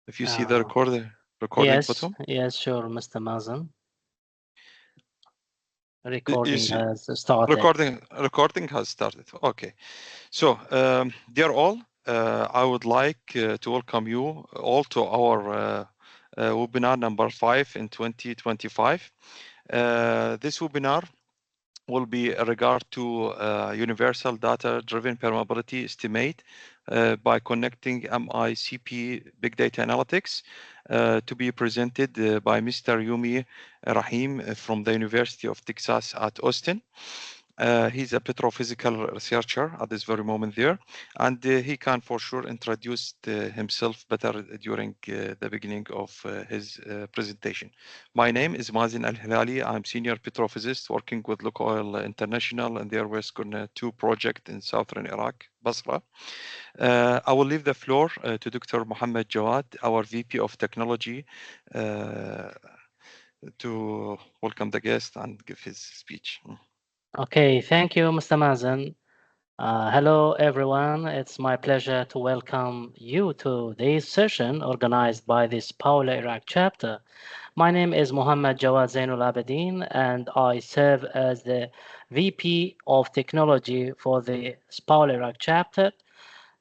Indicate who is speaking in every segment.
Speaker 1: If you see the recording button.
Speaker 2: Yes, sure, Mr. Mazen. Recording has started.
Speaker 1: Recording has started. Okay. So, dear all, I would like to welcome you all to our webinar number 5 in 2025. This webinar will be regard to universal data-driven permeability estimate by connecting MICP Big Data Analytics to be presented by Mr. Yomi Raheem from the University of Texas at Austin. He's a petrophysical researcher at this very moment there, and he can for sure introduce himself better during the beginning of his presentation. My name is Mazen Al-Hilali. I'm senior petrophysicist working with Lukoil International and their Western 2 project in southern Iraq, Basra. I will leave the floor to Dr. Mohammed Jawad, our VP of Technology, to welcome the guest and give his speech.
Speaker 2: Okay, thank you, Mr. Mazen. Hello, everyone. It's my pleasure to welcome you to this session organized by the SPWLA Iraq chapter. My name is Mohammed Jawad Zainul Abedin, and I serve as the VP of Technology for the SPWLA Iraq chapter.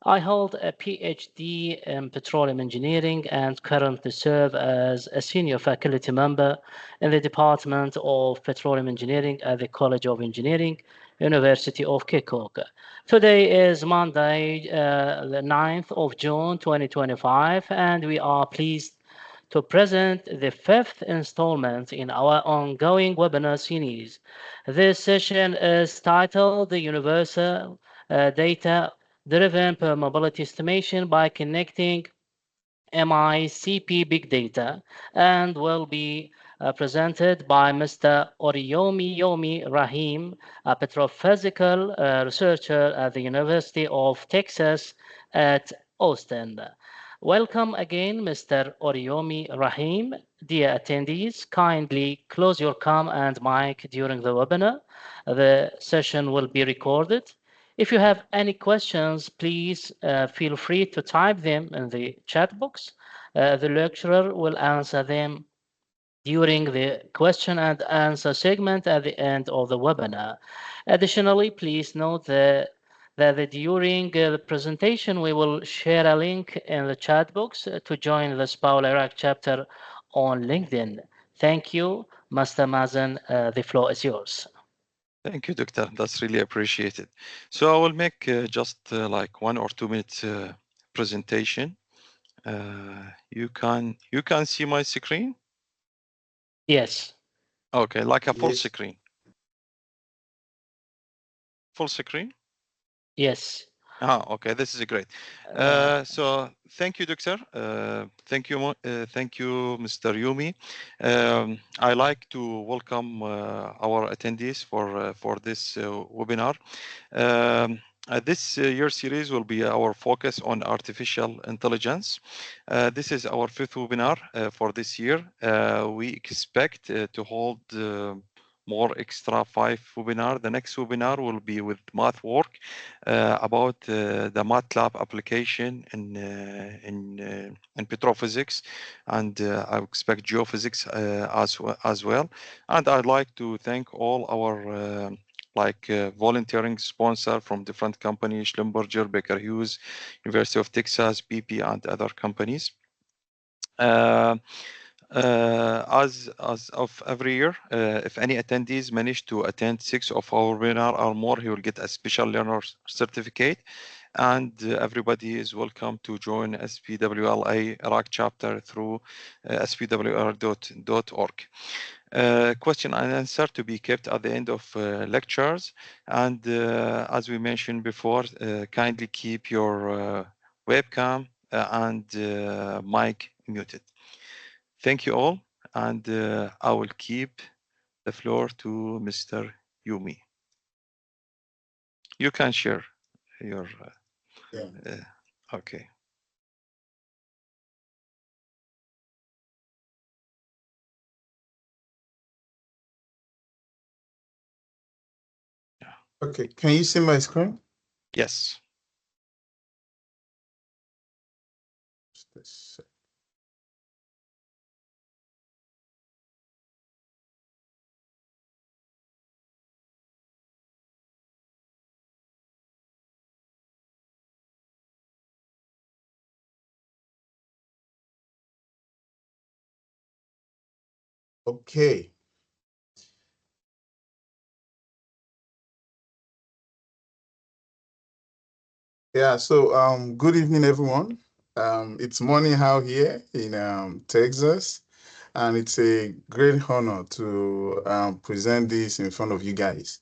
Speaker 2: I hold a PhD in petroleum engineering and currently serve as a senior faculty member in the Department of Petroleum Engineering at the College of Engineering, University of Kirkuk. Today is Monday, the 9th of June 2025, and we are pleased to present the 5th installment in our ongoing webinar series. This session is titled The Universal Data-Driven Permeability Estimation by Connecting MICP Big Data and will be presented by Mr. Yomi Raheem, a petrophysical researcher at the University of Texas at Austin. Welcome again, Mr. Oriyomi Raheem. Dear attendees, kindly close your cam and mic during the webinar. The session will be recorded. If you have any questions, please feel free to type them in the chat box. The lecturer will answer them during the question and answer segment at the end of the webinar. Additionally, please note that during the presentation, we will share a link in the chat box to join the SPWLA Iraq chapter on LinkedIn. Thank you, Master Mazen. The floor is yours.
Speaker 1: Thank you, Doctor. That's really appreciated. So I will make just like 1 or 2 minutes presentation. You can see my screen?
Speaker 2: Yes.
Speaker 1: Okay, like a full screen. Full screen?
Speaker 2: Yes.
Speaker 1: Okay, this is great. So thank you, Doctor. Thank you, Mr. Yomi. I like to welcome our attendees for this webinar. This year series will be our focus on artificial intelligence. This is our 5th webinar for this year. We expect to hold more extra 5 webinar. The next webinar will be with math work about the MATLAB application in petrophysics, and I expect geophysics as well. And I'd like to thank all our volunteering sponsor from different companies, Schlumberger, Baker Hughes, University of Texas, BP, and other companies. As of every year, if any attendees manage to attend 6 of our webinar or more, he will get a special learner certificate. And everybody is welcome to join SPWLA Iraq chapter through spwla.org. Question and answer to be kept at the end of lectures. And as we mentioned before, kindly keep your webcam and mic muted. Thank you all, and I will keep the floor to Mr. Yomi. You can share your... okay.
Speaker 3: Okay, can you see my screen?
Speaker 1: Yes.
Speaker 3: Okay. Yeah, so good evening, everyone. It's morning out here in Texas, and it's a great honor to present this in front of you guys.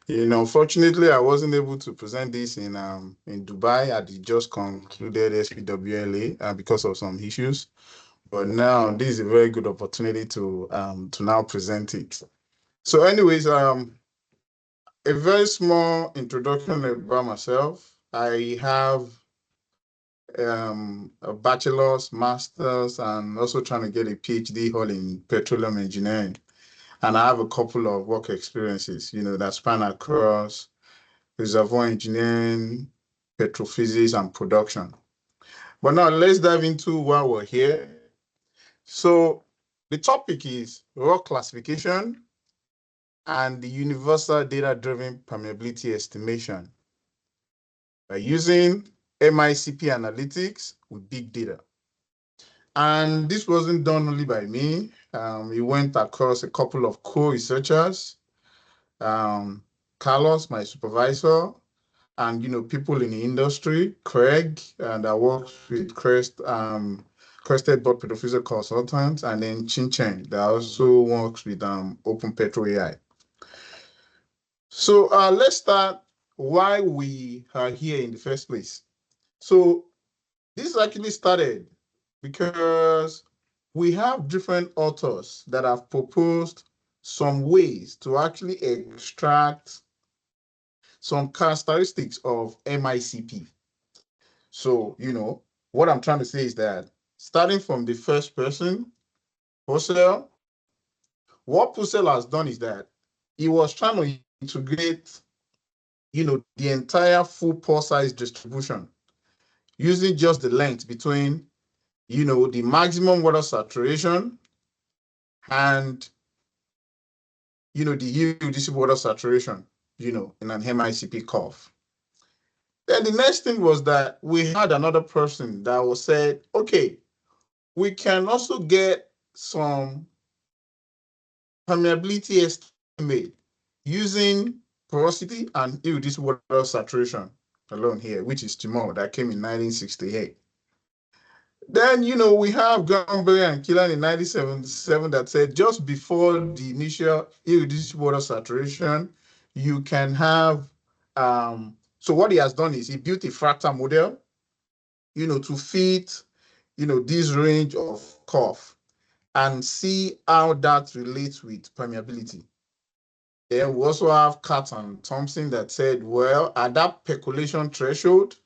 Speaker 3: Unfortunately, I wasn't able to present this in Dubai at the just concluded SPWLA because of some issues. But now this is a very good opportunity to now present it. So, anyways, a very small introduction about myself. I have a bachelor's, master's, and also trying to get a PhD all in petroleum engineering. And I have a couple of work experiences, that span across reservoir engineering, petrophysics, and production. But now let's dive into why we're here. So the topic is rock classification and the universal data-driven permeability estimation by using MICP analytics with big data. And this wasn't done only by me. It went across a couple of co-researchers, Carlos, my supervisor, and people in the industry, Craig, and I worked with Crested Board Petrophysical Consultants, and then Chin Chen, that also works with Open Petro AI. So let's start why we are here in the first place. So this actually started because we have different authors that have proposed some ways to actually extract some characteristics of MICP. So, what I'm trying to say is that starting from the first person, Purcell, what Purcell has done is that he was trying to integrate, the entire full pore size distribution using just the length between, the maximum water saturation and, the yield water saturation, in an MICP curve. Then the next thing was that we had another person that was said, okay, we can also get some permeability estimate using porosity and irreducible water saturation alone here, which is Timor, that came in 1968. Then, we have Granberry and Killan in 1977 that said just before the initial irreducible water saturation, you can have, so what he has done is he built a fractal model, to fit, this range of curve and see how that relates with permeability. Then we also have Katz and Thompson that said, well, at that percolation threshold,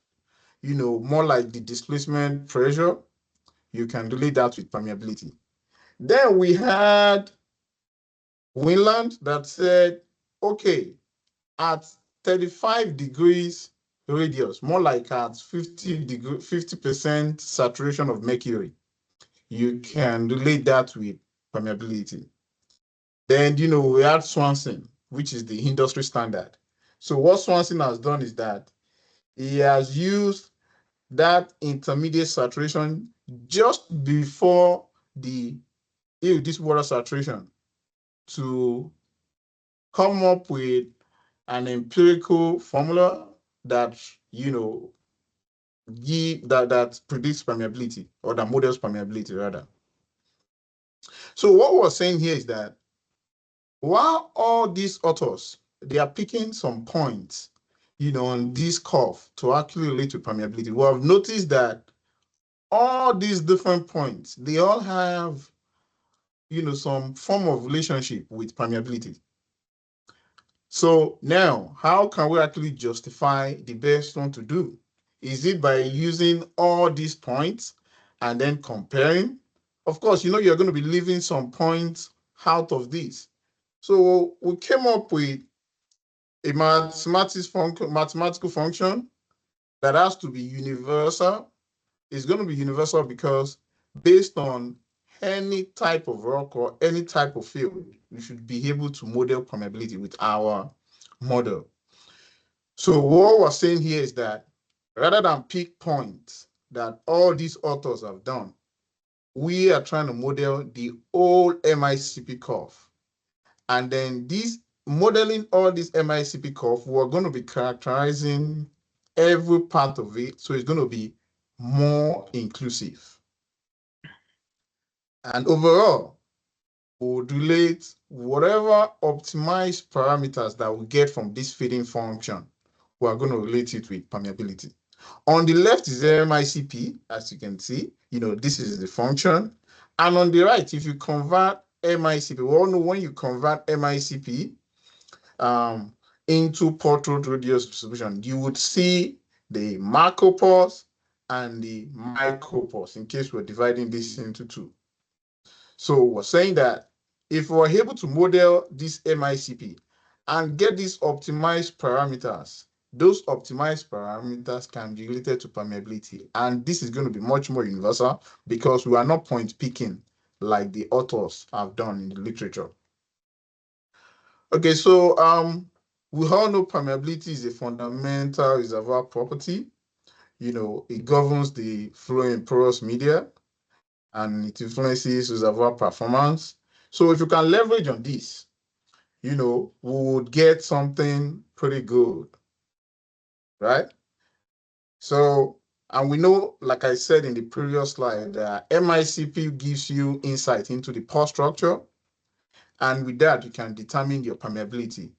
Speaker 3: more like the displacement pressure, you can relate that with permeability. Then we had Winland that said, okay, at 35 degrees radius, more like at 50% saturation of mercury, you can relate that with permeability. Then, we had Swanson, which is the industry standard. So what Swanson has done is that he has used that intermediate saturation just before the irreducible water saturation to come up with an empirical formula that, that predicts permeability, or that models permeability rather. So what we're saying here is that while all these authors, they are picking some points, on this curve to actually relate to permeability, we have noticed that all these different points, they all have, some form of relationship with permeability. So now, how can we actually justify the best one to do? Is it by using all these points and then comparing? Of course, you're going to be leaving some points out of this. So we came up with a mathematical function that has to be universal. It's going to be universal because based on any type of rock or any type of field, we should be able to model permeability with our model. So what we're saying here is that rather than pick points that all these authors have done, we are trying to model the whole MICP curve. And then this modeling all this MICP curve, we're going to be characterizing every part of it. So it's going to be more inclusive. And overall, we would relate whatever optimized parameters that we get from this feeding function, we are going to relate it with permeability. On the left is MICP, as you can see, this is the function. And on the right, if you convert MICP, we all know when you convert MICP into portrait radius distribution, you would see the macropause and the micropause, in case we're dividing this into two. So we're saying that if we're able to model this MICP and get these optimized parameters, those optimized parameters can be related to permeability. And this is going to be much more universal because we are not point picking like the authors have done in the literature. Okay, so we all know permeability is a fundamental reservoir property. It governs the flow in porous media and it influences reservoir performance. So if you can leverage on this, we would get something pretty good, right? So, and we know, like I said in the previous slide, that MICP gives you insight into the pore structure, and with that, you can determine your permeability.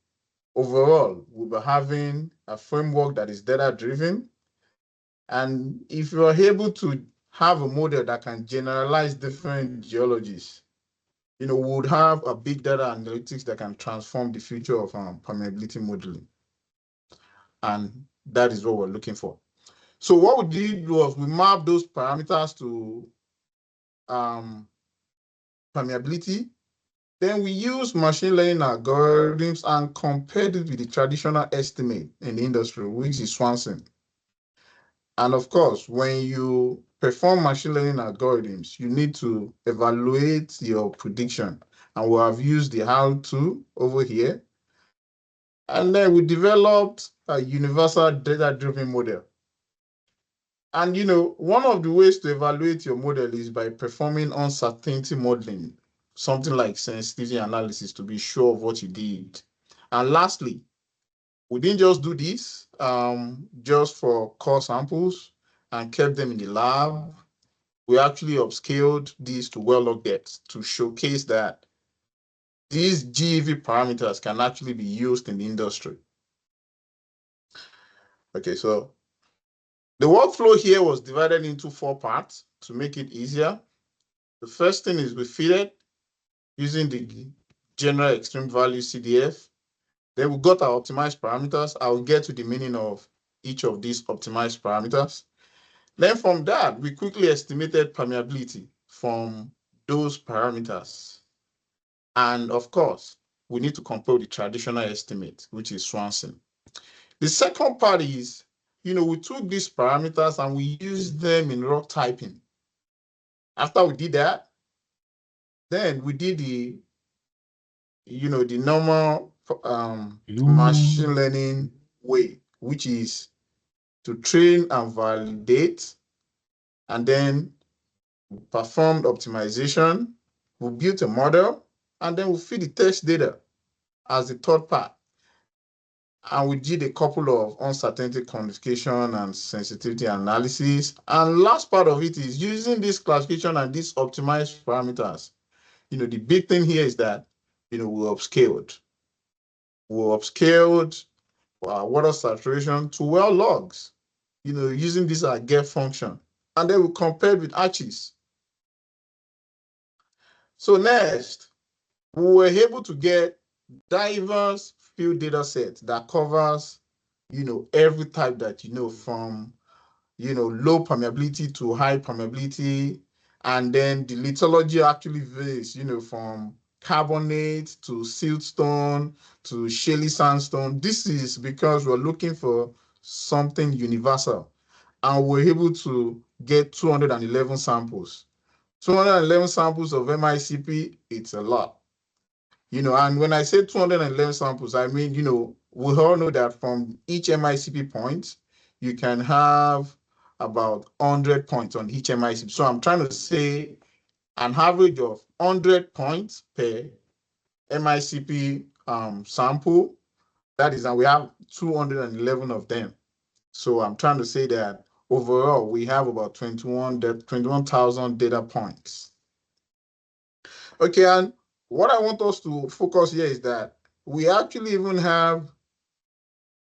Speaker 3: Overall, we'll be having a framework that is data-driven, and if you are able to have a model that can generalize different geologies, we would have a big data analytics that can transform the future of permeability modeling. And that is what we're looking for. So what we did was we mapped those parameters to permeability. Then we used machine learning algorithms and compared it with the traditional estimate in the industry, which is Swanson. And of course, when you perform machine learning algorithms, you need to evaluate your prediction. And we have used the how-to over here. And then we developed a universal data-driven model. And one of the ways to evaluate your model is by performing uncertainty modeling, something like sensitivity analysis to be sure of what you did. And lastly, we didn't just do this just for core samples and kept them in the lab. We actually upscaled these to well-log depth to showcase that these GEV parameters can actually be used in the industry. Okay, so the workflow here was divided into 4 parts to make it easier. The first thing is we feed it using the general extreme value CDF. Then we got our optimized parameters. I will get to the meaning of each of these optimized parameters. Then from that, we quickly estimated permeability from those parameters. And of course, we need to compare the traditional estimate, which is Swanson. The second part is, we took these parameters and we used them in rock typing. After we did that, then we did the normal machine learning way, which is to train and validate, and then performed optimization. We built a model, and then we feed the test data as the third part. And we did a couple of uncertainty quantification and sensitivity analysis. And last part of it is using this classification and these optimized parameters. The big thing here is that, we upscaled. We upscaled water saturation to well logs, using this as a get function. And then we compared with arches. So next, we were able to get diverse field data set that covers, every type that from, low permeability to high permeability. And then the lithology actually varies, from carbonate to siltstone to shaly sandstone. This is because we're looking for something universal. And we're able to get 211 samples. 211 samples of MICP, it's a lot. And when I say 211 samples, I mean, we all know that from each MICP point, you can have about 100 points on each MICP. So I'm trying to say an average of 100 points per MICP sample. That is, and we have 211 of them. So I'm trying to say that overall, we have about 21,000 data points. Okay, and what I want us to focus here is that we actually even have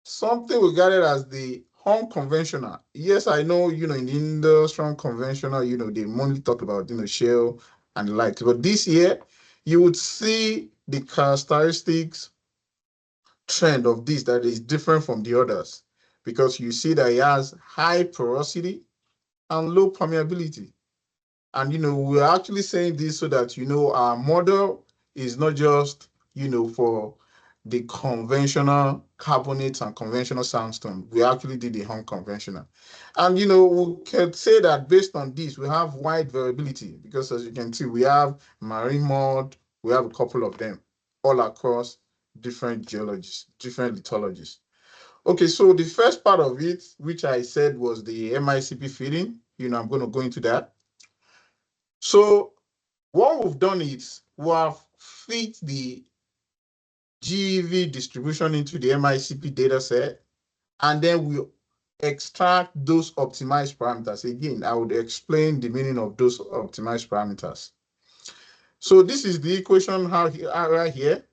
Speaker 3: something regarded as the unconventional. Yes, I know, in the industrial conventional, they mainly talk about, shale and the like. But this year, you would see the characteristics trend of this that is different from the others, because you see that it has high porosity and low permeability. And, we're actually saying this so that, our model is not just, for the conventional carbonates and conventional sandstone. We actually did the unconventional. And, we can say that based on this, we have wide variability, because as you can see, we have marine mud, we have a couple of them all across different geologies, different lithologies. Okay, so the first part of it, which I said was the MICP feeding, I'm going to go into that. So what we've done is we have fit the GEV distribution into the MICP data set, and then we extract those optimized parameters. Again, I would explain the meaning of those optimized parameters. So this is the equation right here.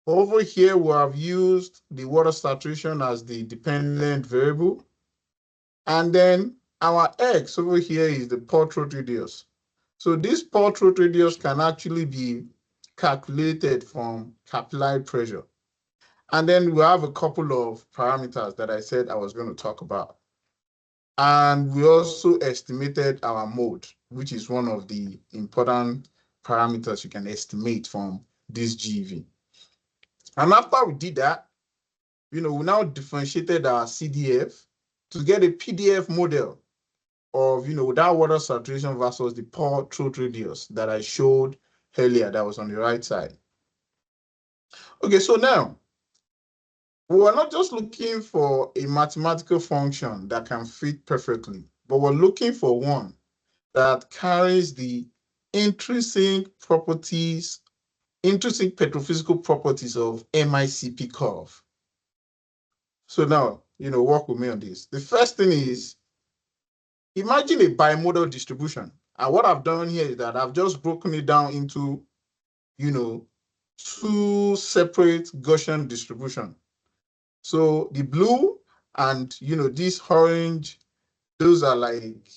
Speaker 3: Over here, we have used the water saturation as the dependent variable. And then our X over here is the pore throat radius. So this pore throat radius can actually be calculated from capillary pressure. And then we have a couple of parameters that I said I was going to talk about. And we also estimated our mode, which is one of the important parameters you can estimate from this GEV. And after we did that, we now differentiated our CDF to get a PDF model of, that water saturation versus the pore throat radius that I showed earlier that was on the right side. Okay, so now, we are not just looking for a mathematical function that can fit perfectly, but we're looking for one that carries the intrinsic petrophysical properties of MICP curve. So now, work with me on this. The first thing is, imagine a bimodal distribution. And what I've done here is that I've just broken it down into, two separate Gaussian distribution. So the blue and, this orange, those are like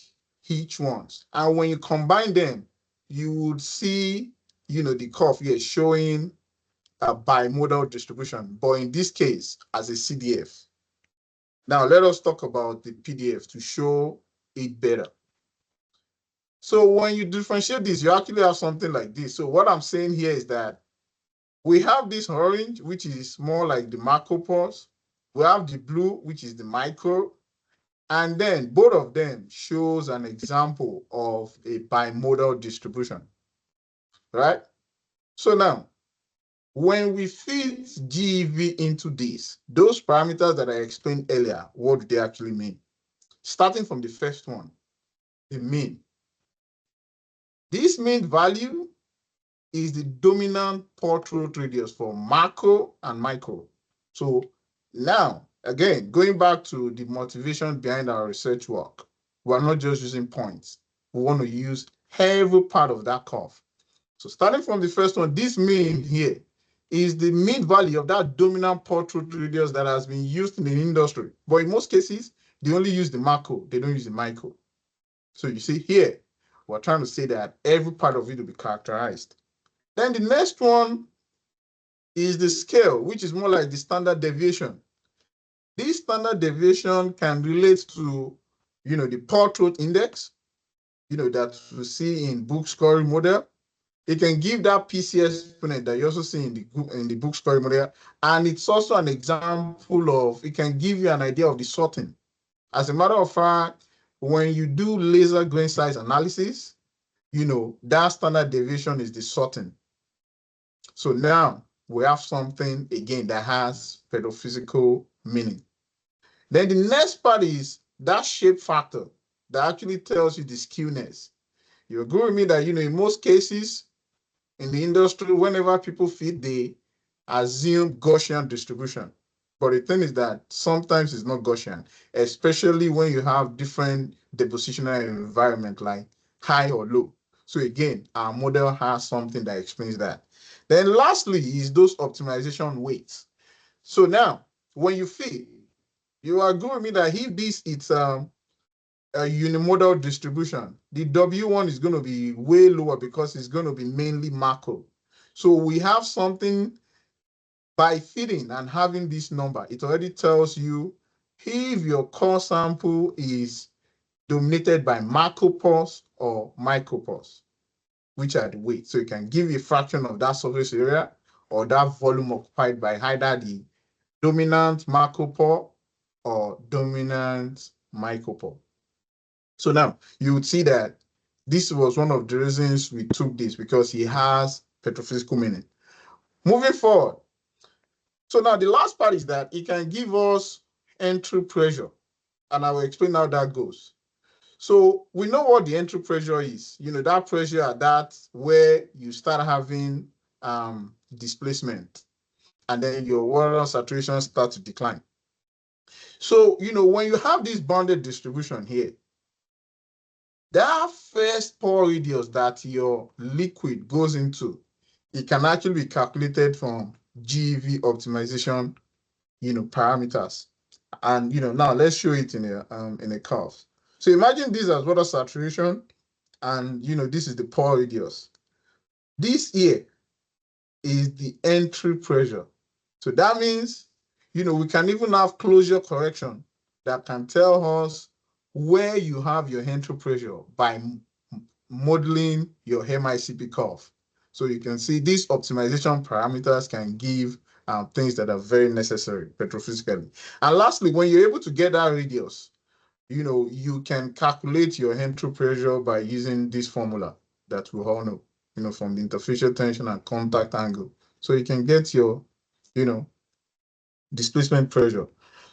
Speaker 3: each ones. And when you combine them, you would see, the curve here showing a bimodal distribution, but in this case, as a CDF. Now, let us talk about the PDF to show it better. So when you differentiate this, you actually have something like this. So what I'm saying here is that we have this orange, which is more like the macropores. We have the blue, which is the micro. And then both of them shows an example of a bimodal distribution, right? So now, when we feed GEV into this, those parameters that I explained earlier, what do they actually mean? Starting from the first one, the mean. This mean value is the dominant pore throat radius for macro and micro. So now, again, going back to the motivation behind our research work, we're not just using points. We want to use every part of that curve. So starting from the first one, this mean here is the mean value of that dominant pore throat radius that has been used in the industry. But in most cases, they only use the macro, they don't use the micro. So you see here, we're trying to say that every part of it will be characterized. Then the next one is the scale, which is more like the standard deviation. This standard deviation can relate to, the pore throat index, that we see in book scoring model. It can give that PCS exponent that you also see in the book scoring model. And it's also an example of, it can give you an idea of the sorting. As a matter of fact, when you do laser grain size analysis, that standard deviation is the sorting. So now we have something again that has petrophysical meaning. Then the next part is that shape factor that actually tells you the skewness. You agree with me that, in most cases in the industry, whenever people feed, they assume Gaussian distribution. But the thing is that sometimes it's not Gaussian, especially when you have different depositional environment like high or low. So again, our model has something that explains that. Then lastly is those optimization weights. So now, when you feed, you agree with me that if this it's a unimodal distribution, the W1 is going to be way lower because it's going to be mainly macro. So we have something by feeding and having this number, it already tells you if your core sample is dominated by macropause or micropause, which are the weights. So you can give a fraction of that surface area or that volume occupied by either the dominant macropore or dominant micropore. So now you would see that this was one of the reasons we took this, because he has petrophysical meaning. Moving forward. So now the last part is that it can give us entry pressure, and I will explain how that goes. So we know what the entry pressure is. That pressure at that where you start having displacement, and then your water saturation starts to decline. So, when you have this bounded distribution here, that first pore radius that your liquid goes into, it can actually be calculated from GEV optimization, parameters. And, now let's show it in a curve. So imagine this as water saturation, and, this is the pore radius. This here is the entry pressure. So that means, we can even have closure correction that can tell us where you have your entry pressure by modeling your MICP curve. So you can see these optimization parameters can give things that are very necessary petrophysically. And lastly, when you're able to get that radius, you can calculate your entry pressure by using this formula that we all know, from the interfacial tension and contact angle. So you can get your, displacement pressure.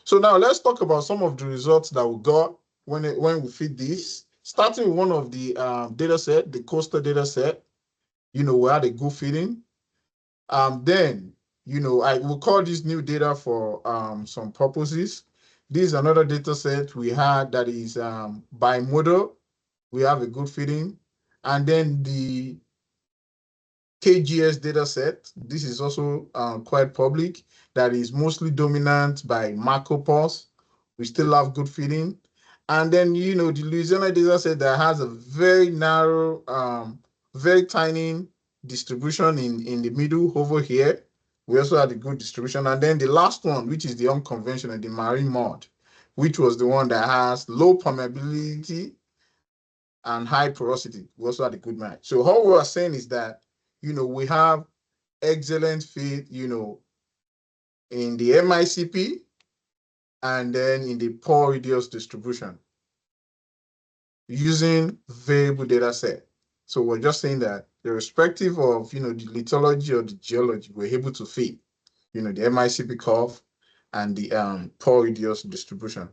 Speaker 3: So now let's talk about some of the results that we got when we feed this. Starting with one of the data set, the coastal data set, we had a good feeding. Then, I will call this new data for some purposes. This is another data set we had that is bimodal. We have a good feeding. And then the KGS data set, this is also quite public, that is mostly dominant by macropause. We still have good feeding. And then, the Louisiana data set that has a very narrow, very tiny distribution in the middle over here. We also had a good distribution. And then the last one, which is the unconventional, the marine mud, which was the one that has low permeability and high porosity. We also had a good match. So all we are saying is that, we have excellent feed, in the MICP and then in the pore radius distribution using variable data set. So we're just saying that irrespective of, the lithology or the geology, we're able to feed, the MICP curve and the pore radius distribution.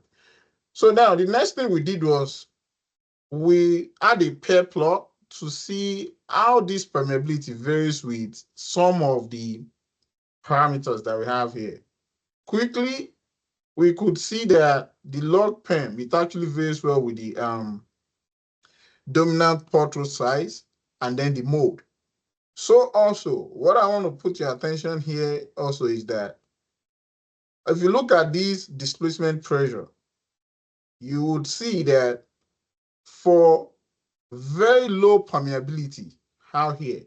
Speaker 3: So now the next thing we did was we had a pair plot to see how this permeability varies with some of the parameters that we have here. Quickly, we could see that the log perm, it actually varies well with the dominant portal size and then the mode. So also, what I want to put your attention here also is that if you look at this displacement pressure, you would see that for very low permeability out here,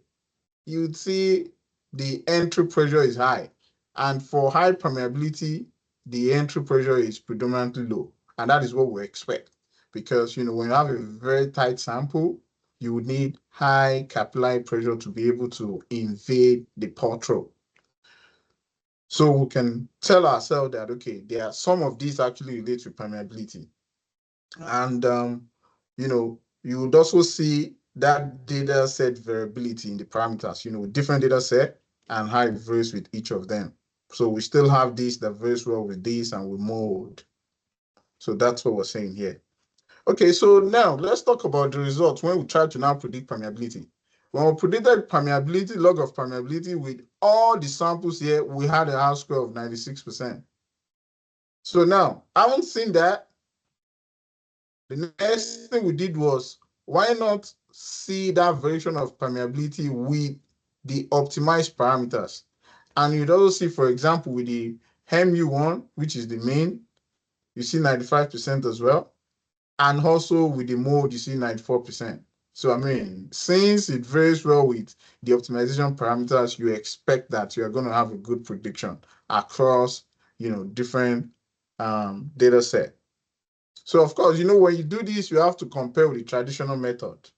Speaker 3: you would see the entry pressure is high. And for high permeability, the entry pressure is predominantly low. And that is what we expect. Because, when you have a very tight sample, you would need high capillary pressure to be able to invade the portal. So we can tell ourselves that, okay, there are some of these actually relate to permeability. And, you would also see that data set variability in the parameters, different data set and how it varies with each of them. So we still have this that varies well with this and with mode. So that's what we're saying here. Okay, so now let's talk about the results when we try to now predict permeability. When we predicted permeability, log of permeability with all the samples here, we had a house score of 96%. So now, having seen that, the next thing we did was, why not see that variation of permeability with the optimized parameters? And you'd also see, for example, with the MU1, which is the main, you see 95% as well. And also with the mode, you see 94%. So, I mean, since it varies well with the optimization parameters, you expect that you are going to have a good prediction across, different data set. So, of course, when you do this, you have to compare with the traditional method.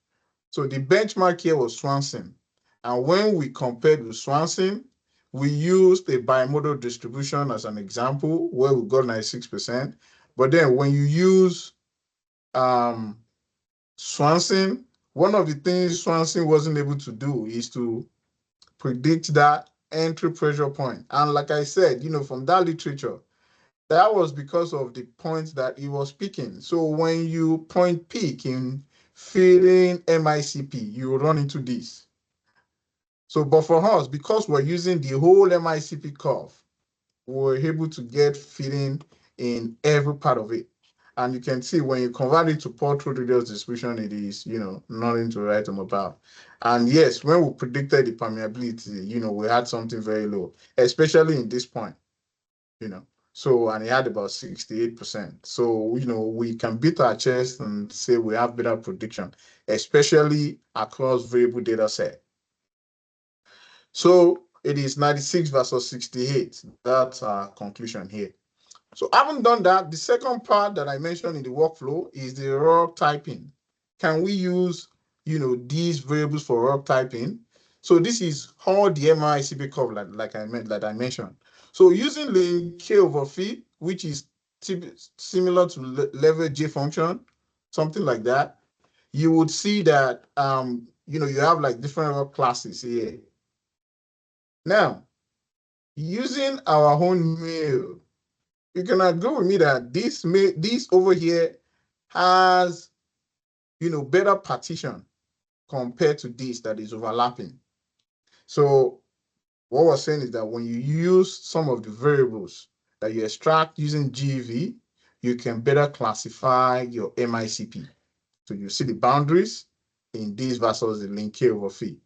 Speaker 3: So the benchmark here was Swanson. And when we compared with Swanson, we used a bimodal distribution as an example where we got 96%. But then when you use Swanson, one of the things Swanson wasn't able to do is to predict that entry pressure point. And like I said, from that literature, that was because of the point that he was picking. So when you point peak in feeding MICP, you will run into this. So, but for us, because we're using the whole MICP curve, we're able to get feeding in every part of it. And you can see when you convert it to portrait radius distribution, it is, nothing to write home about. And yes, when we predicted the permeability, we had something very low, especially in this point, So, and it had about 68%. So, we can beat our chest and say we have better prediction, especially across variable data set. So it is 96 versus 68. That's our conclusion here. So having done that, the second part that I mentioned in the workflow is the raw typing. Can we use, these variables for raw typing? So this is all the MICP curve like I mentioned. So using link K over phi, which is similar to level J function, something like that, you would see that you have like different raw classes here. Now, using our own mail, you can agree with me that this over here has, better partition compared to this that is overlapping. So what we're saying is that when you use some of the variables that you extract using GV, you can better classify your MICP. So you see the boundaries in this versus the link K over phi.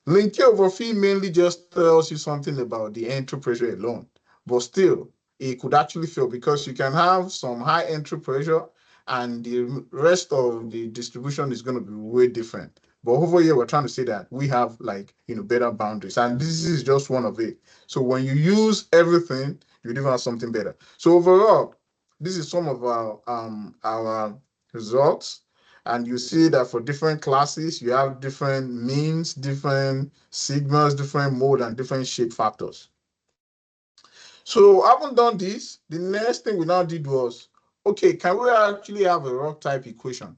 Speaker 3: Link K over phi mainly just tells you something about the entry pressure alone, but still, it could actually fail because you can have some high entry pressure and the rest of the distribution is going to be way different. But over here, we're trying to say that we have better boundaries, and this is just one of it. So when you use everything, you even have something better. So overall, this is some of our results. And you see that for different classes, you have different means, different sigmas, different mode, and different shape factors. So having done this, the next thing we now did was, okay, can we actually have a rock type equation?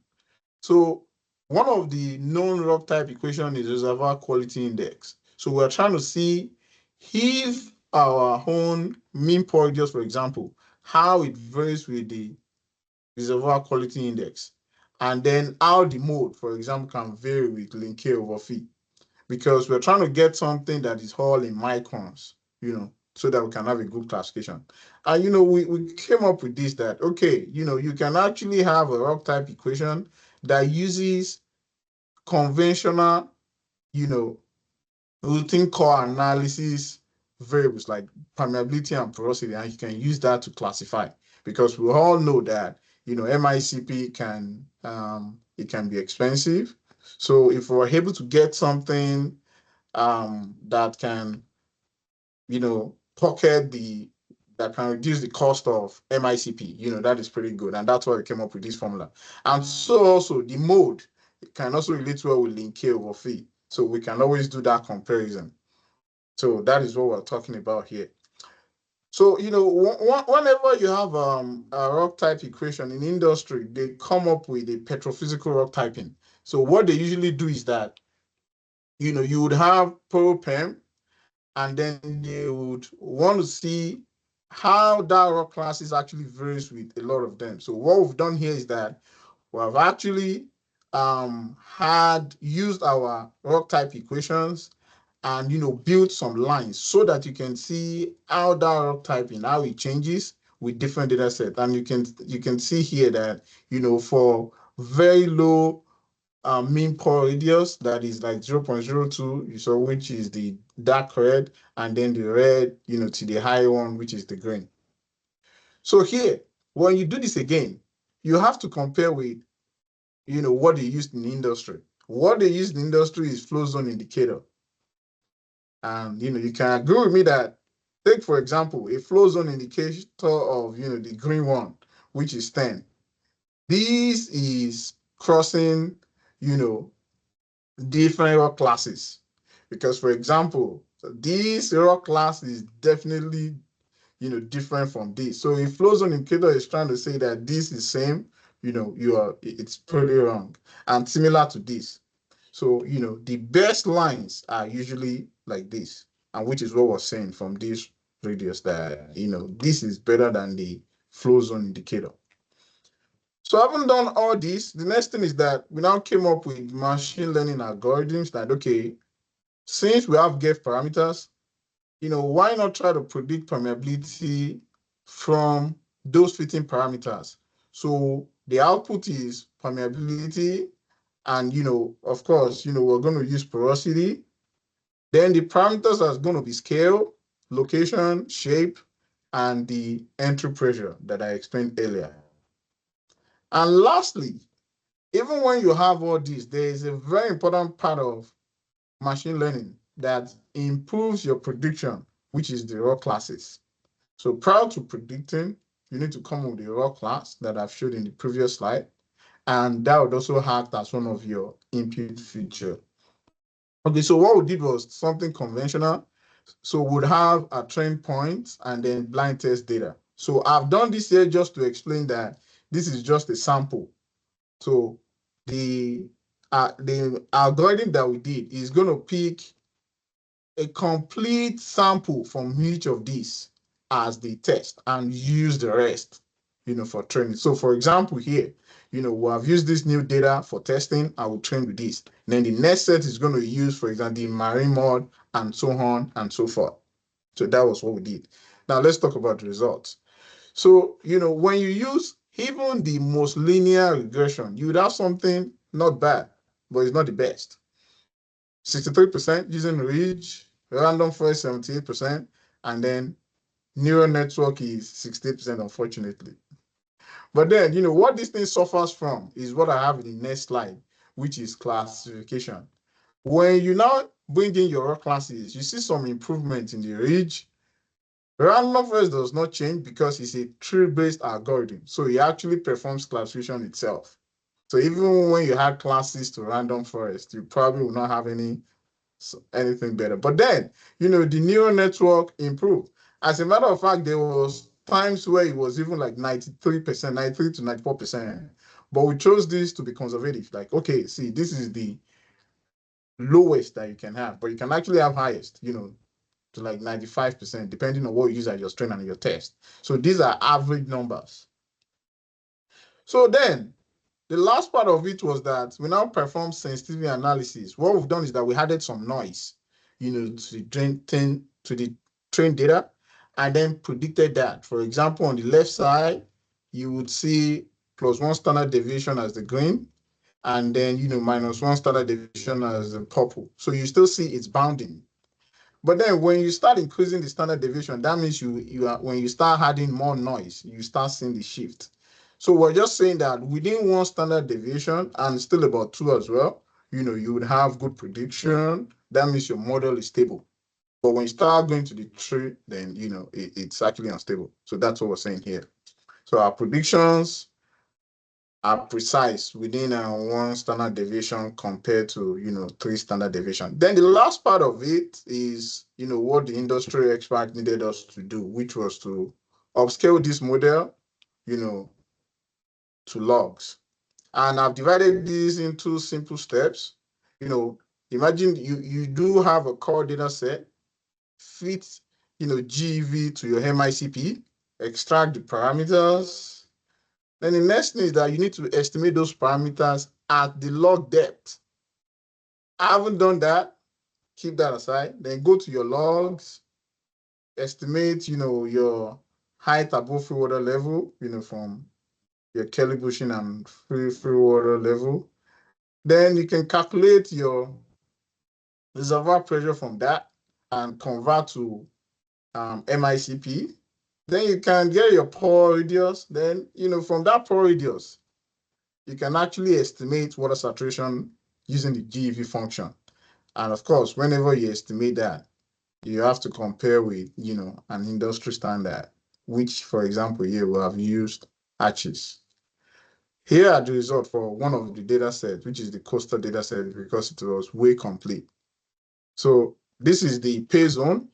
Speaker 3: So one of the known rock type equation is reservoir quality index. So we're trying to see if our own mean porous, for example, how it varies with the reservoir quality index. And then how the mode, for example, can vary with link K over phi. Because we're trying to get something that is all in microns, so that we can have a good classification. And, we came up with this that, okay, you can actually have a rock type equation that uses conventional, routine core analysis variables like permeability and porosity, and you can use that to classify. Because we all know that, MICP can it can be expensive. So if we're able to get something that can, that can reduce the cost of MICP, that is pretty good. And that's why we came up with this formula. And so also the mode can also relate well with link K over phi. So we can always do that comparison. So that is what we're talking about here. So, whenever you have a rock type equation in industry, they come up with a petrophysical rock typing. So what they usually do is that, you would have ProPerm, and then they would want to see how that rock classes actually varies with a lot of them. So what we've done here is that we have actually had used our rock type equations and built some lines so that you can see how that rock typing, how it changes with different data sets. And you can see here that for very low mean pore radius, that is like 0.02, you saw, which is the dark red, and then the red to the high one, which is the green. So here, when you do this again, you have to compare with what they used in the industry. What they use in the industry is flow zone indicator. And you can agree with me that, take for example, a flow zone indicator of the green one, which is 10. This is crossing different rock classes. Because for example, this rock class is definitely different from this. So if flow zone indicator is trying to say that this is same, it's pretty wrong. And similar to this. So, the best lines are usually like this, and which is what we're saying from this radius that, this is better than the flow zone indicator. So having done all this, the next thing is that we now came up with machine learning algorithms that, okay, since we have gave parameters, why not try to predict permeability from those fitting parameters? So the output is permeability, and of course, we're going to use porosity. Then the parameters are going to be scale, location, shape, and the entry pressure that I explained earlier. And lastly, even when you have all this, there is a very important part of machine learning that improves your prediction, which is the raw classes. So prior to predicting, you need to come up with the raw class that I've showed in the previous slide, and that would also act as one of your input feature. Okay, so what we did was something conventional. So we'd have a trend point and then blind test data. So I've done this here just to explain that this is just a sample. So the algorithm that we did is going to pick a complete sample from each of these as the test and use the rest, for training. So for example, here, we have used this new data for testing. I will train with this. And then the next set is going to use, for example, the marine mode and so on and so forth. So that was what we did. Now let's talk about the results. So, when you use even the most linear regression, you would have something not bad, but it's not the best. 63% using ridge, random forest 78%, and then neural network is 68%, unfortunately. But then, what this thing suffers from is what I have in the next slide, which is classification. When you now bring in your raw classes, you see some improvement in the ridge. Random forest does not change because it's a tree-based algorithm. So it actually performs classification itself. So even when you add classes to random forest, you probably will not have anything better. But then, the neural network improved. As a matter of fact, there was times where it was even like 93%, 93 to 94%. But we chose this to be conservative. Like, okay, see, this is the lowest that you can have, but you can actually have highest, to like 95%, depending on what you use as your strain and your test. So these are average numbers. So then, the last part of it was that we now perform sensitivity analysis. What we've done is that we added some noise, to the train data, and then predicted that. For example, on the left side, you would see +1 standard deviation as the green, and then -1 standard deviation as the purple. So you still see it's bounding. But then when you start increasing the standard deviation, that means when you start adding more noise, you start seeing the shift. So we're just saying that within 1 standard deviation and still about 2 as well, you would have good prediction. That means your model is stable. But when you start going to the tree, then it's actually unstable. So that's what we're saying here. So our predictions are precise within 1 standard deviation compared to 3 standard deviation. Then the last part of it is what the industry expert needed us to do, which was to upscale this model to logs. And I've divided these into simple steps. Imagine you do have a core data set, fit GEV to your MICP, extract the parameters, Then the next thing is that you need to estimate those parameters at the log depth. I haven't done that. Keep that aside. Then go to your logs, estimate, your height above free water level, from your Kelly bushing and free water level. Then you can calculate your reservoir pressure from that and convert to MICP. Then you can get your pore radius. Then, from that pore radius, you can actually estimate water saturation using the GEV function. And of course, whenever you estimate that, you have to compare with, an industry standard, which, for example, here we have used ACHIS. Here are the results for one of the data sets, which is the coastal data set, because it was way complete. So this is the pay zone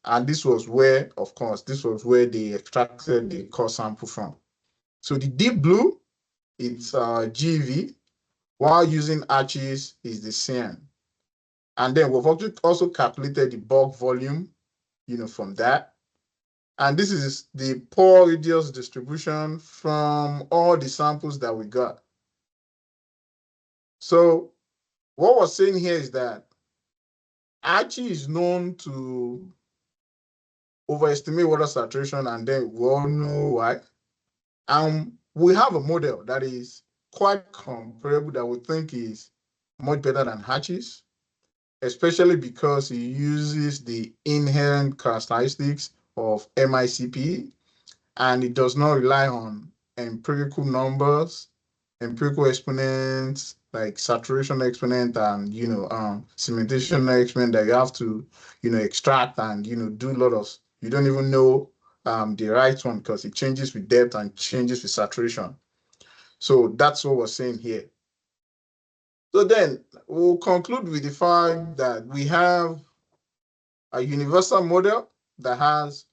Speaker 3: and this was where, of course, this was where they extracted the core sample from. So the deep blue, it's GV, while using ACHIS is the CN. And then we've also calculated the bulk volume, from that. And this is the pore radius distribution from all the samples that we got. So what we're saying here is that ACHI is known to overestimate water saturation, and then we all know why. We have a model that is quite comparable that we think is much better than Hatch's, especially because it uses the inherent characteristics of MICP, and it does not rely on empirical numbers, empirical exponents like saturation exponent and cementation exponent that you have to extract and do a lot of. You don't even know the right one because it changes with depth and changes with saturation. So that's what we're saying here. So then we'll conclude with the fact that we have a universal model that has,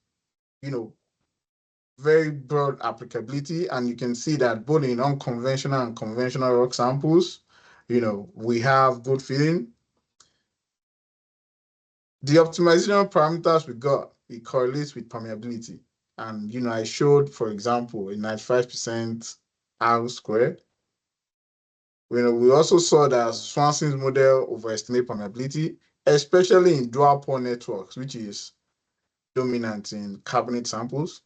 Speaker 3: very broad applicability. And you can see that both in unconventional and conventional rock samples, we have good fitting. The optimization parameters we got, it correlates with permeability. And, I showed, for example, a 95% R squared. We also saw that Swanson's model overestimate permeability, especially in dual pore networks, which is dominant in carbonate samples,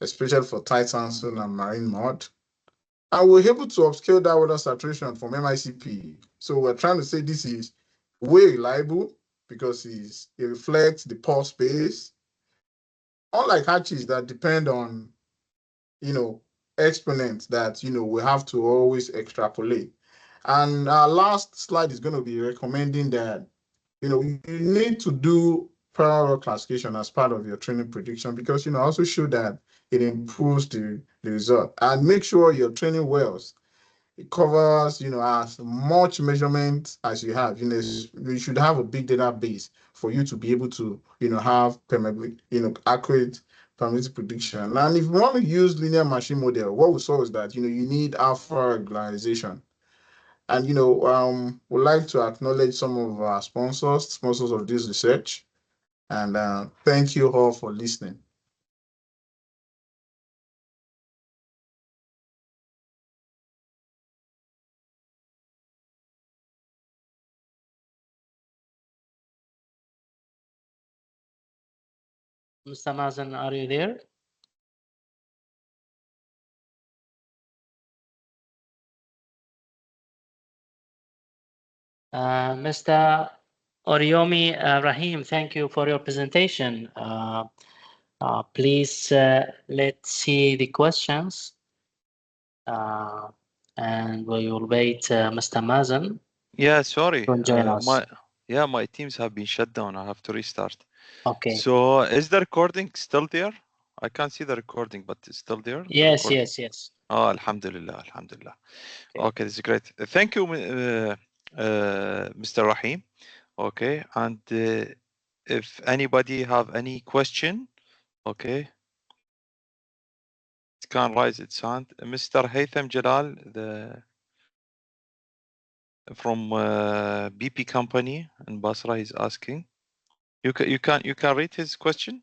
Speaker 3: especially for tight sandstone and marine mud. And we're able to upscale that water saturation from MICP. So we're trying to say this is way reliable because it reflects the pore space. Unlike hatches that depend on, exponents that, we have to always extrapolate. And our last slide is going to be recommending that, you need to do parallel classification as part of your training prediction because, also show that it improves the result. And make sure your training wells, it covers, as much measurement as you have. You should have a big database for you to be able to, have accurate permeability prediction. And if you want to use linear machine model, what we saw is that, you need alpha regularization. And, we'd like to acknowledge some of our sponsors of this research. And thank you all for listening.
Speaker 2: Mr. Mazen, are you there? Mr. Oriyomi, Raheem, thank you for your presentation. Please let's see the questions. And we will wait Mr. Mazen.
Speaker 1: Yeah, sorry.
Speaker 2: to join us.
Speaker 1: My teams have been shut down. I have to restart.
Speaker 2: Okay.
Speaker 1: So is the recording still there? I can't see the recording, but it's still there?
Speaker 2: Yes.
Speaker 1: Oh, Alhamdulillah. Okay, this is great. Thank you, Mr. Raheem. Okay, and if anybody have any question, okay, it can raise its hand. Mr. Haytham Jalal, from BP company in Basra, is asking. You can read his question.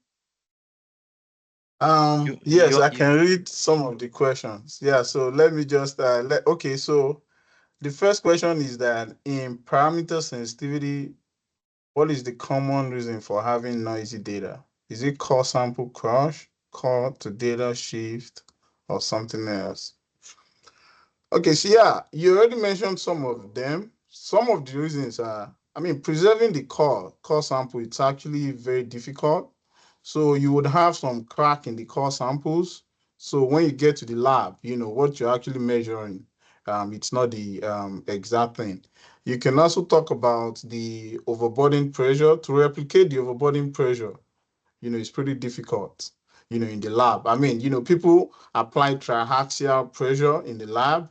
Speaker 3: Yes, I can read some of the questions. Yeah, so let me just okay, so the first question is that in parameter sensitivity, what is the common reason for having noisy data? Is it core sample crash, core to data shift, or something else? Okay, so yeah, you already mentioned some of them. Some of the reasons are, I mean, preserving the core sample, it's actually very difficult. So you would have some crack in the core samples. So when you get to the lab, you know, what you're actually measuring, it's not the exact thing. You can also talk about the overburden pressure. To replicate the overburden pressure, you know, it's pretty difficult, you know, in the lab. I mean, you know, people apply triaxial pressure in the lab,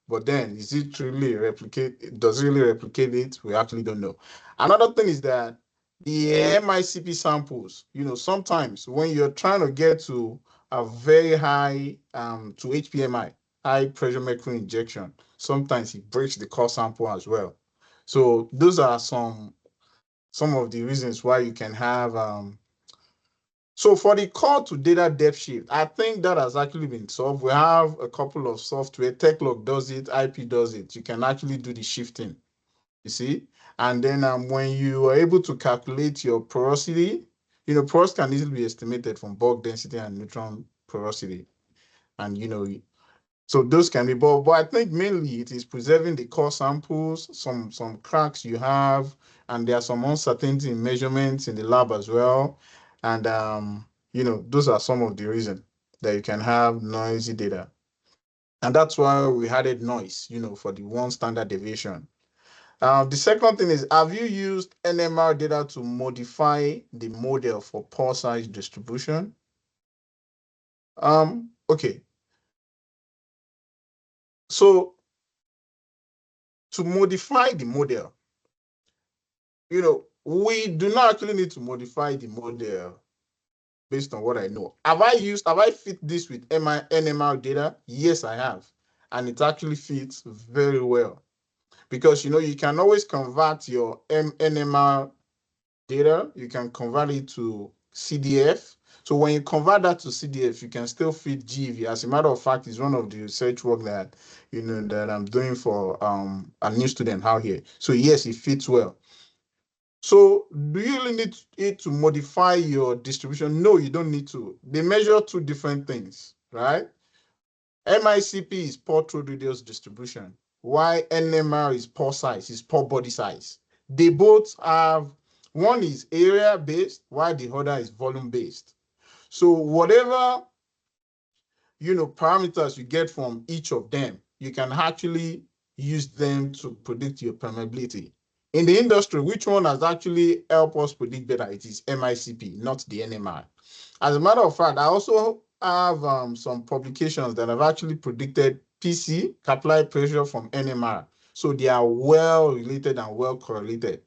Speaker 3: but then is it really replicate? Does it really replicate it? We actually don't know. Another thing is that the MICP samples, you know, sometimes when you're trying to get to a very high to HPMI, high pressure mercury injection, sometimes it breaks the core sample as well. So those are some of the reasons why you can have so for the core to data depth shift, I think that has actually been solved. We have a couple of software, TechLog does it, IP does it. You can actually do the shifting, you see? And then when you are able to calculate your porosity, you know, porosity can easily be estimated from bulk density and neutron porosity. And, you know, so those can be, but I think mainly it is preserving the core samples, some cracks you have, and there are some uncertainty in measurements in the lab as well. And you know, those are some of the reasons that you can have noisy data. And that's why we added noise, you know, for the one standard deviation. The second thing is, have you used NMR data to modify the model for pore size distribution? Okay. So to modify the model, you know, we do not actually need to modify the model based on what I know. Have I fit this with NMR data? Yes, I have. And it actually fits very well because, you know, you can always convert your NMR data, you can convert it to CDF. So when you convert that to CDF, you can still fit GV. As a matter of fact, it's one of the research work that, you know, that I'm doing for a new student out here. So yes, it fits well. So do you really need it to modify your distribution? No, you don't need to. They measure two different things, right? MICP is pore through radius distribution, while NMR is pore size, is pore body size. They both have, one is area based, while the other is volume based. So whatever, you know, parameters you get from each of them, you can actually use them to predict your permeability. In the industry, which one has actually helped us predict better? It is MICP, not the NMR. As a matter of fact, I also have some publications that have actually predicted PC, capillary pressure from NMR. So they are well related and well correlated.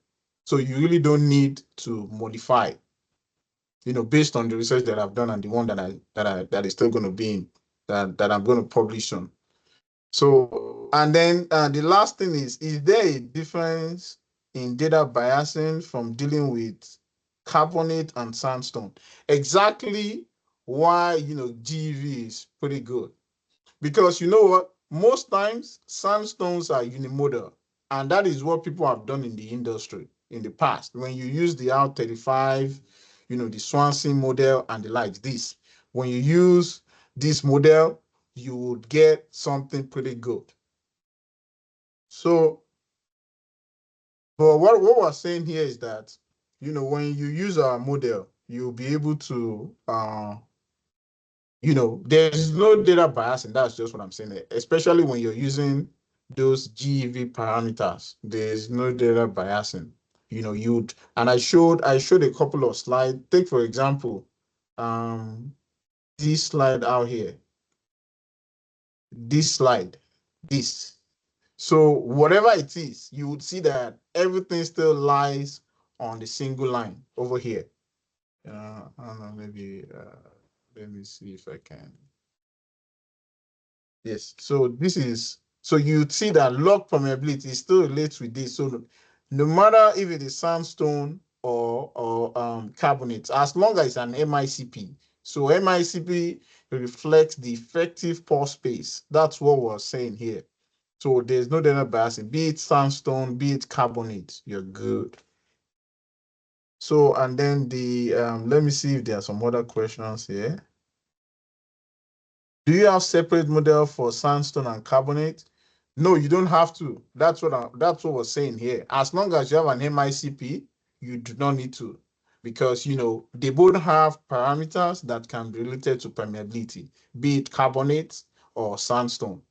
Speaker 3: So you really don't need to modify, you know, based on the research that I've done and the one that is still going to be in, that I'm going to publish on. So, and then the last thing is there a difference in data biasing from dealing with carbonate and sandstone? Exactly why, you know, GEV is pretty good. Because you know what? Most times sandstones are unimodal, and that is what people have done in the industry in the past. When you use the R35, you know, the Swansea model and the likes, this, when you use this model, you would get something pretty good. So, but what we're saying here is that, you know, when you use our model, you'll be able to you know, there's no data bias, and that's just what I'm saying, especially when you're using those GEV parameters. There's no data biasing. You know, and I showed a couple of slides. Take, for example, this slide out here. This slide, this. So whatever it is, you would see that everything still lies on the single line over here. I don't know, maybe let me see if I can. Yes, so this is, so you see that log permeability still relates with this. So no matter if it is sandstone or carbonate, as long as it's an MICP, So MICP reflects the effective pore space. That's what we're saying here. So there's no data biasing, be it sandstone, be it carbonate, you're good. So, and then the, let me see if there are some other questions here. Do you have separate model for sandstone and carbonate? No, you don't have to. That's what we're saying here. As long as you have an MICP, you do not need to, because they both have parameters that can be related to permeability, be it carbonate or sandstone.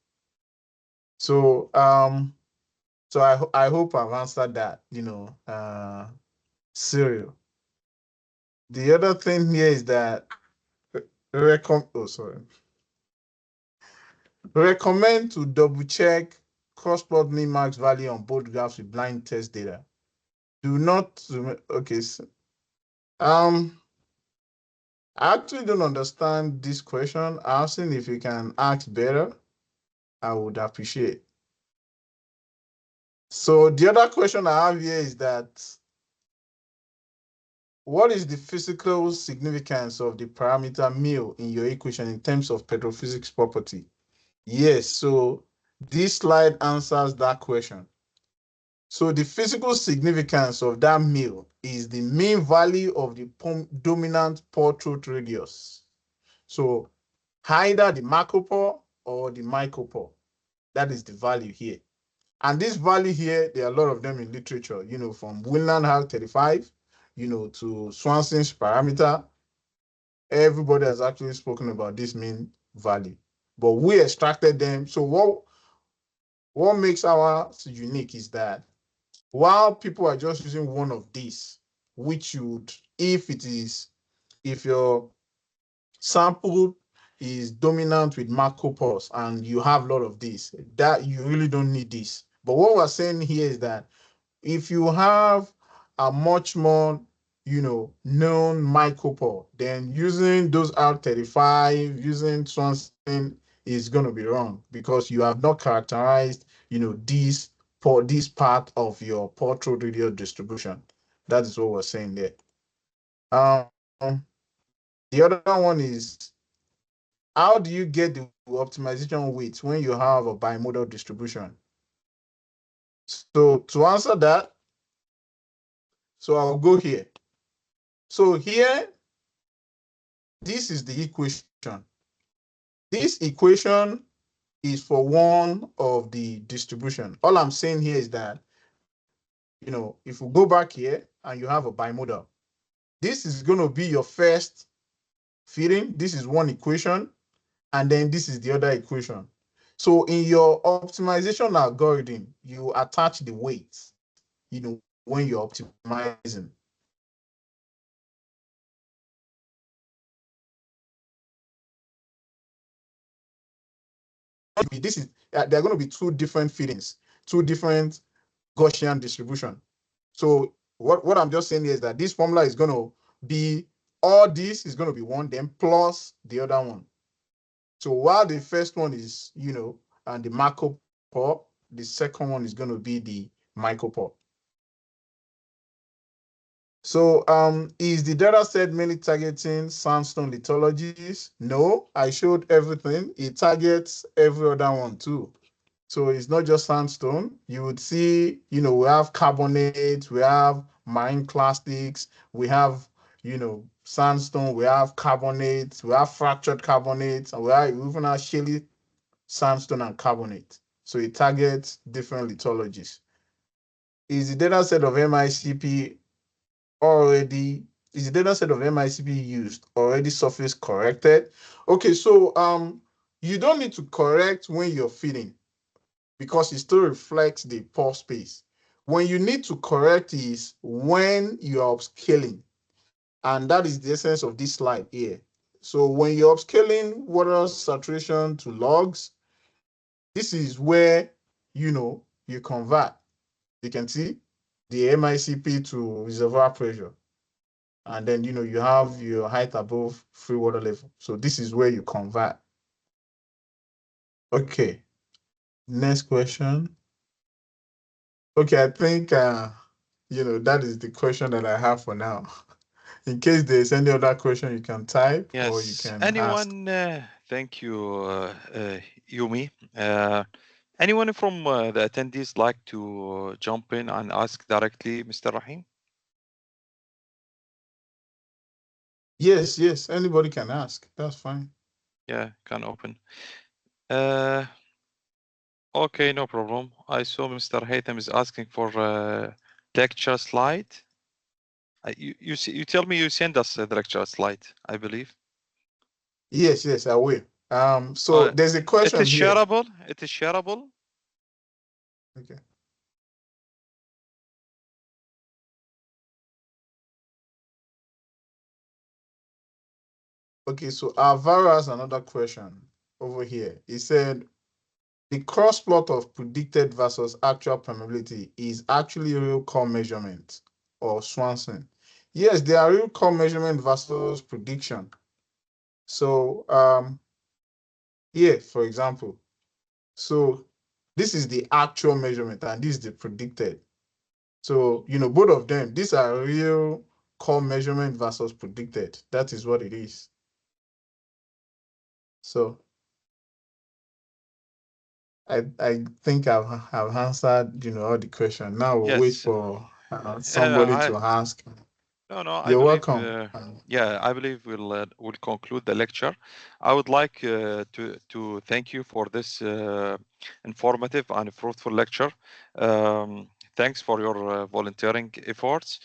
Speaker 3: So I hope I've answered that. Cyril. The other thing here is that recommend to double check cross-plot min-max value on both graphs with blind test data. Do not, okay. So, I actually don't understand this question. Asking if you can ask better, I would appreciate. So the other question I have here is that, what is the physical significance of the parameter mu in your equation in terms of petrophysics property? Yes, so this slide answers that question. So the physical significance of that mu is the mean value of the dominant pore throat radius. So either the macropore or the micropore, that is the value here. And this value here, there are a lot of them in literature, from Winland Hal 35, to Swanson's parameter. Everybody has actually spoken about this mean value, but we extracted them. So what makes ours unique is that while people are just using one of these, which would, if your sample is dominant with macropores and you have a lot of these, that you really don't need this. But what we're saying here is that if you have a much more, known micropore, then using those R35, using something is going to be wrong, because you have not characterized, this part of your pore throat radius distribution. That is what we're saying there. The other one is, how do you get the optimization weight when you have a bimodal distribution? So to answer that, so I'll go here. So here, this is the equation. This equation is for one of the distribution. All I'm saying here is that, if we go back here and you have a bimodal, this is going to be your first fitting. This is one equation, and then this is the other equation. So in your optimization algorithm, you attach the weights, when you're optimizing. There are going to be two different fittings, two different Gaussian distribution. So what I'm just saying is that this formula is going to be, all this is going to be one, then plus the other one. So while the first one is, and the macropore, the second one is going to be the micropore. So is the data set mainly targeting sandstone lithologies? No, I showed everything. It targets every other one too. So it's not just sandstone. You would see, we have carbonate, we have marine clastics, we have, sandstone, we have carbonate, we have fractured carbonate, and we even have shelly sandstone and carbonate. So it targets different lithologies. Is the data set of MICP used already surface corrected? Okay, so you don't need to correct when you're feeding, because it still reflects the pore space. When you need to correct is when you are upscaling, and that is the essence of this slide here. So when you're upscaling water saturation to logs, this is where, you convert. You can see the MICP to reservoir pressure. And then, you have your height above free water level. So this is where you convert. Okay, next question. Okay, I think, that is the question that I have for now. in case there's any other question, you can type or you
Speaker 1: Yes.
Speaker 3: can
Speaker 1: Anyone? Thank you, Yomi. Anyone from the attendees like to jump in and ask directly, Mr. Raheem?
Speaker 3: Yes, anybody can ask. That's fine.
Speaker 1: Yeah, can open. Okay, no problem. I saw Mr. Haytham is asking for a lecture slide. You tell me you send us the lecture slide, I believe.
Speaker 3: Yes, I will. So there's a
Speaker 1: It
Speaker 3: question
Speaker 1: is
Speaker 3: here.
Speaker 1: shareable. It is shareable.
Speaker 3: Okay. Okay, so Alvaro has another question over here. He said, the cross plot of predicted versus actual permeability is actually real core measurement or Swanson. Yes, they are real core measurement versus prediction. So here, for example, so this is the actual measurement and this is the predicted. So, both of them, these are real core measurement versus predicted. That is what it is. So I think I've answered, all the question. Now we'll wait
Speaker 1: Yes.
Speaker 3: for somebody to ask.
Speaker 1: No, I
Speaker 3: You're
Speaker 1: believe.
Speaker 3: welcome.
Speaker 1: Yeah, I believe we'll conclude the lecture. I would like to thank you for this informative and fruitful lecture. Thanks for your volunteering efforts,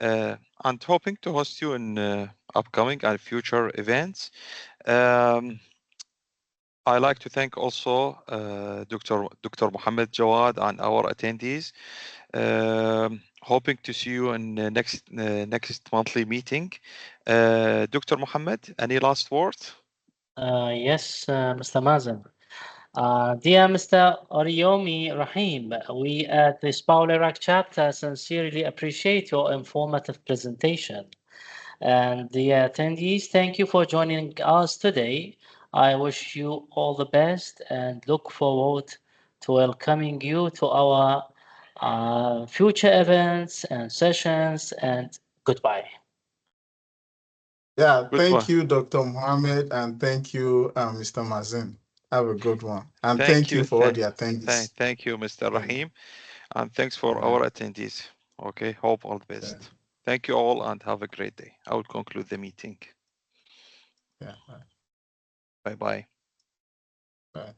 Speaker 1: and hoping to host you in upcoming and future events. I like to thank also Dr. Mohammed Jawad and our attendees. Hoping to see you in next monthly meeting. Dr. Mohammed, any last words?
Speaker 2: Yes, Mr. Mazen. Dear Mr. Oriyomi Raheem, we at the SPWLA chapter sincerely appreciate your informative presentation. And the attendees, thank you for joining us today. I wish you all the best and look forward to welcoming you to our future events and sessions, and goodbye.
Speaker 3: Yeah,
Speaker 1: Goodbye.
Speaker 3: thank you, Dr. Mohammed, and thank you, Mr. Mazin. Have a good one. And
Speaker 1: Thank
Speaker 3: thank
Speaker 1: you.
Speaker 3: you for all the attendees.
Speaker 1: Thank you, Mr.
Speaker 3: Yeah,
Speaker 1: Rahim. And thanks for
Speaker 3: yeah,
Speaker 1: our attendees. Okay, hope all the
Speaker 3: yeah,
Speaker 1: best. Thank you all and have a great day. I will conclude the meeting.
Speaker 3: yeah.
Speaker 1: Bye bye.
Speaker 3: Bye.